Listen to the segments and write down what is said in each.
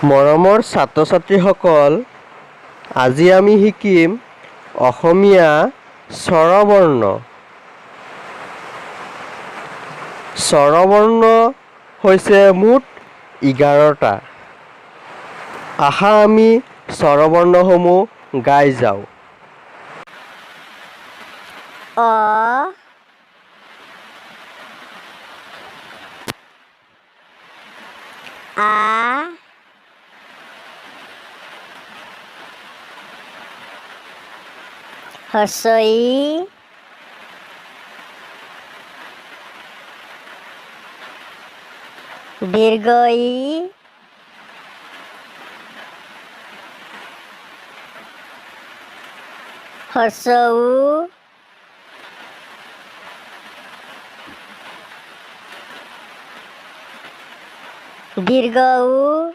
মৰমৰ ছাত্ৰ ছাত্ৰীসকল, আজি আমি শিকিম অসমীয়া স্বৰবৰ্ণ। স্বৰবৰ্ণ হৈছে মুঠ 11টা। আহা আমি স্বৰবৰ্ণসমূহ গাই যাওঁ। অ, আ, হস্ৰ ই, দীৰ্ঘ ই, হস্ৰ উ, দীৰ্ঘ উ,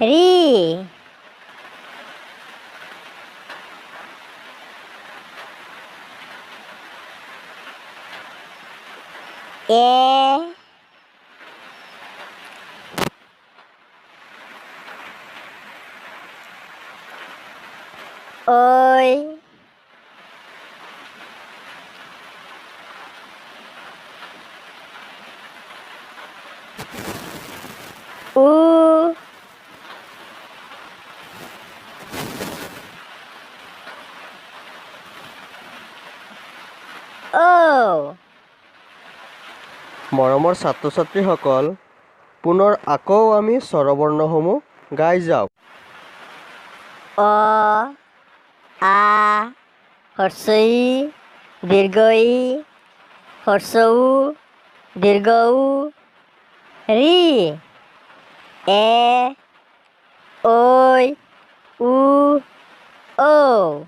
ঋ, এ, ঐ, উ, ঔ। মৰমৰ ছাত্ৰ ছাত্ৰীসকল, পুনৰ আকৌ আমি স্বৰবৰ্ণসমূহ গাই যাওঁ। অ, আ, হস্ৰ ই, দীৰ্ঘ ই, হস্ৰ উ, দীৰ্ঘ উ, ঋ, এ, ঐ, উ, ঔ।